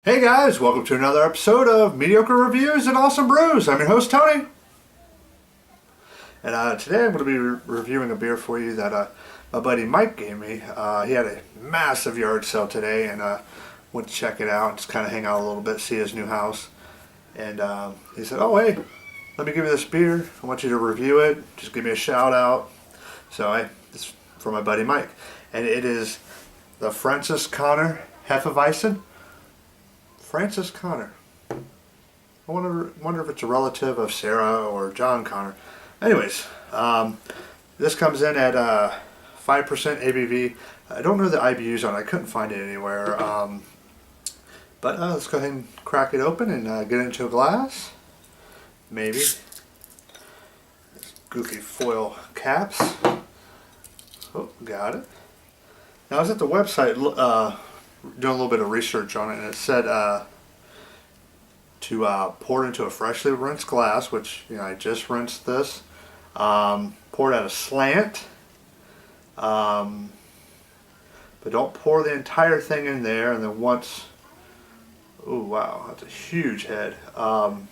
Hey guys, welcome to another episode of Mediocre Reviews and Awesome Brews. I'm your host Tony, and today I'm going to be reviewing a beer for you that my buddy Mike gave me. He had a massive yard sale today, and went to check it out, just kind of hang out a little bit, see his new house. And he said, "Oh hey, let me give you this beer. I want you to review it. Just give me a shout out." So this is for my buddy Mike, and it is the Franziskaner Hefe-Weisse. Franziskaner. I wonder if it's a relative of Sarah or John Connor. Anyways, this comes in at 5% ABV. I don't know the IBUs on it. I couldn't find it anywhere. But let's go ahead and crack it open and get it into a glass. Maybe. This goofy foil caps. Oh, got it. Now I was at the website doing a little bit of research on it, and it said to pour it into a freshly rinsed glass, which I just rinsed this. Pour it at a slant, but don't pour the entire thing in there. And then once, oh wow, that's a huge head. And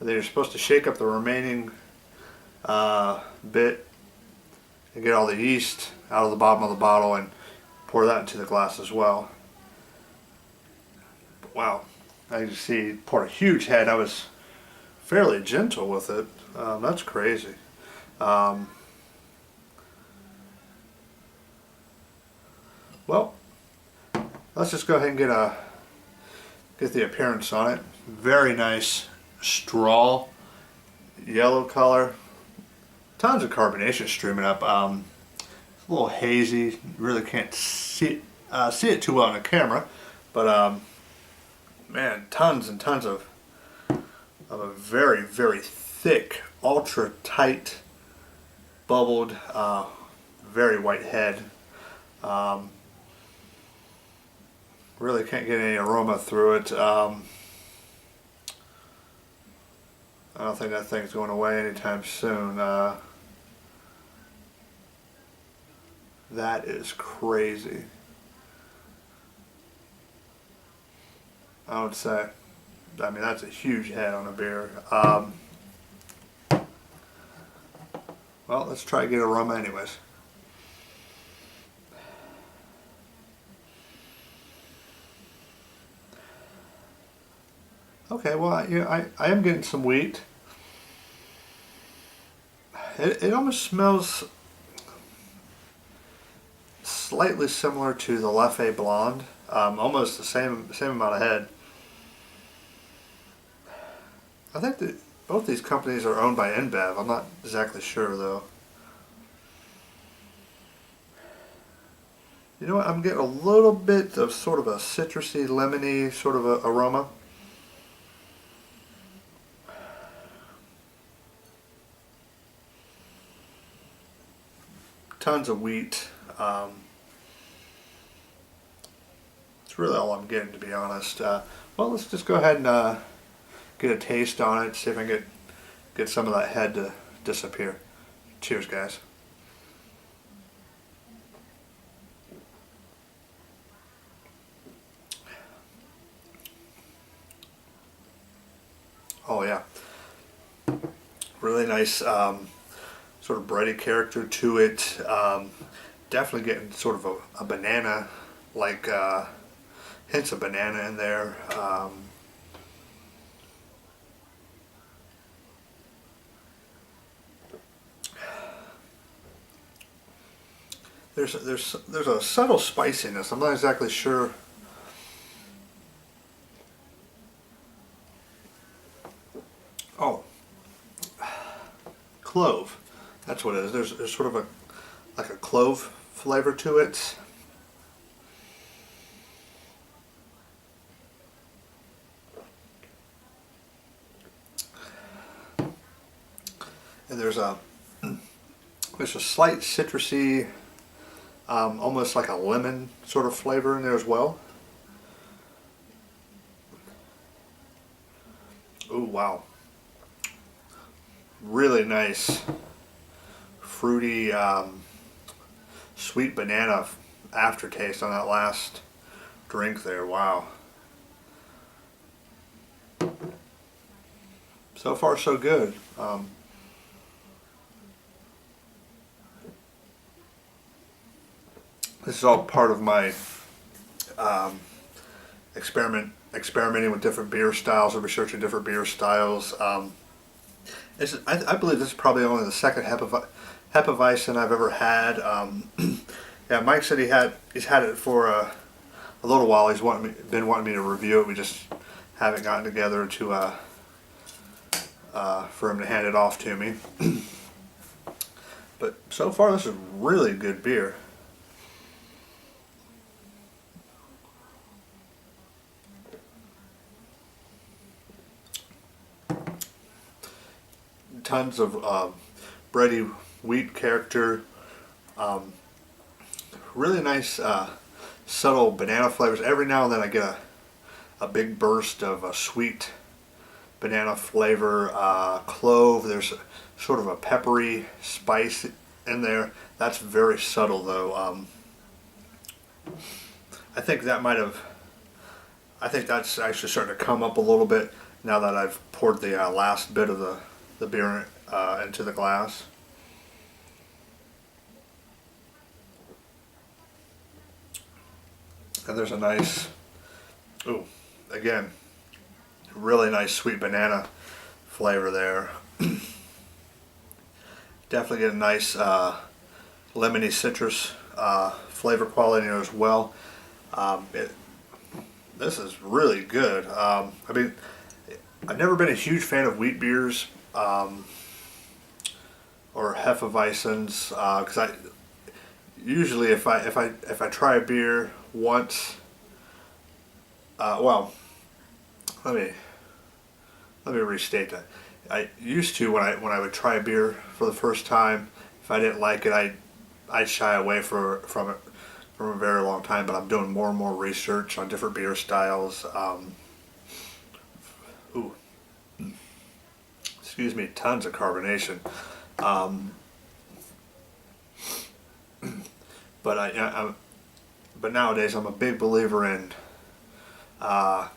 then you're supposed to shake up the remaining bit and get all the yeast out of the bottom of the bottle and pour that into the glass as well. Wow, as you see, poured a huge head. I was fairly gentle with it. That's crazy. Well, let's just go ahead and get the appearance on it. Very nice straw, yellow color. Tons of carbonation streaming up. It's a little hazy. You really can't see it too well on the camera, but man, tons and tons of a very, very thick, ultra tight, bubbled, very white head. Really can't get any aroma through it. I don't think that thing's going away anytime soon. That is crazy. I would say. I mean, that's a huge head on a beer. Well, let's try to get aroma anyways. Okay, well, I am getting some wheat. It almost smells slightly similar to the Leffe Blonde. Almost the same amount of head. I think that both these companies are owned by InBev. I'm not exactly sure though. You know what? I'm getting a little bit of sort of a citrusy, lemony sort of a aroma. Tons of wheat. It's really all I'm getting, to be honest. Well, let's just go ahead and get a taste on it, see if I can get some of that head to disappear. Cheers, guys. Oh yeah, really nice sort of bready character to it. Definitely getting sort of a banana, like hints of banana in there. There's a subtle spiciness. I'm not exactly sure. Oh, clove. That's what it is. There's sort of like a clove flavor to it. And there's a slight citrusy, almost like a lemon sort of flavor in there as well. Oh wow, really nice, fruity, sweet banana aftertaste on that last drink there. Wow, so far so good. This is all part of my experimenting with different beer styles and researching different beer styles. I believe this is probably only the second Hefe-Weisse I've ever had. Yeah, Mike said he's had it for a little while. He's been wanting me to review it. We just haven't gotten together to for him to hand it off to me. But so far, this is really good beer. Tons of bready wheat character. Really nice subtle banana flavors. Every now and then I get a big burst of a sweet banana flavor. Clove, there's sort of a peppery spice in there. That's very subtle though. I think that's actually starting to come up a little bit now that I've poured the last bit of the beer into the glass. And there's a nice, again, really nice sweet banana flavor there. Definitely get a nice lemony citrus flavor quality in it as well. This is really good. I mean, I've never been a huge fan of wheat beers or Hefe-Weissens because I usually if I try a beer once, well, let me restate that. I used to when I would try a beer for the first time, if I didn't like it, I'd shy away from it for a very long time. But I'm doing more and more research on different beer styles. Excuse me, tons of carbonation. But nowadays I'm a big believer in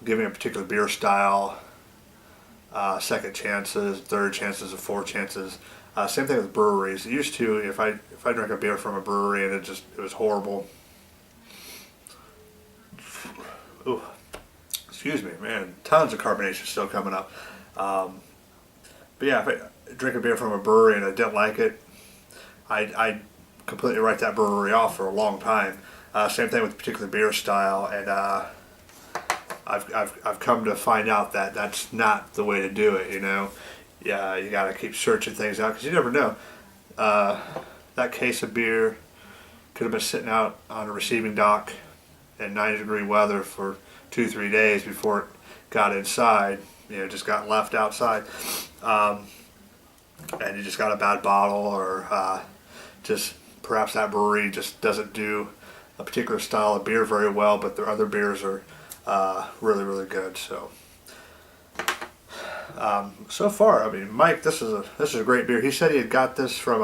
giving a particular beer style second chances, third chances, and fourth chances. Same thing with breweries. It used to, if I drank a beer from a brewery and it was horrible. Ooh, excuse me, man. Tons of carbonation still coming up. But yeah, if I drink a beer from a brewery and I didn't like it, I'd completely write that brewery off for a long time. Same thing with a particular beer style, and I've come to find out that that's not the way to do it. You know, yeah, you got to keep searching things out because you never know. That case of beer could have been sitting out on a receiving dock in 90-degree weather for 2-3 days before it got inside. You know, just got left outside, and you just got a bad bottle, or just perhaps that brewery just doesn't do a particular style of beer very well, but their other beers are really, really good. So, so far, I mean, Mike, this is a great beer. He said he had got this from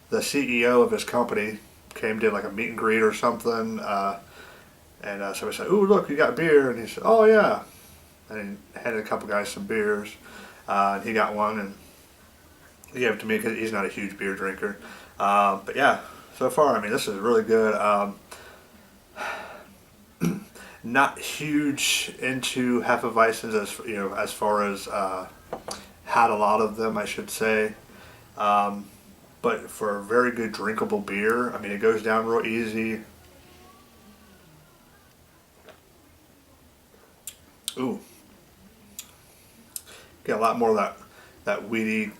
the CEO of his company. Did like a meet and greet or something, and somebody said, "Ooh, look, you got beer," and he said, "Oh yeah." And he handed a couple guys some beers, and he got one, and he gave it to me because he's not a huge beer drinker. But yeah, so far, I mean, this is really good. Not huge into Hefe-Weissens as far as had a lot of them, I should say. But for a very good drinkable beer, I mean, it goes down real easy. Ooh. Get a lot more of that weedy,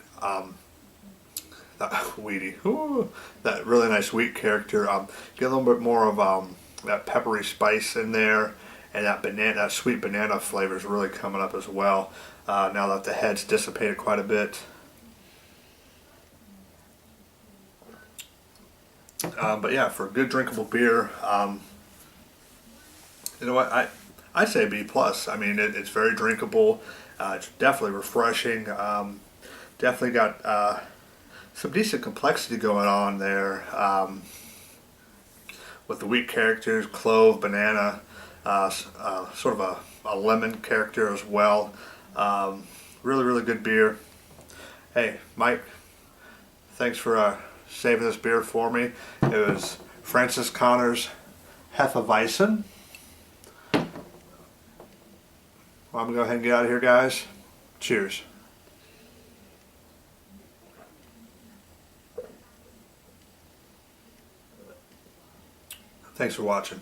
that really nice wheat character. Get a little bit more of that peppery spice in there, and that sweet banana flavor is really coming up as well. Now that the head's dissipated quite a bit. But yeah, for a good drinkable beer, you know what, I say B plus. I mean, it's very drinkable. It's definitely refreshing. Definitely got some decent complexity going on there with the wheat characters, clove, banana, sort of a lemon character as well. Really, really good beer. Hey, Mike, thanks for saving this beer for me. It was Franziskaner's Hefe-Weisse. Well, I'm going to go ahead and get out of here, guys. Cheers. Thanks for watching.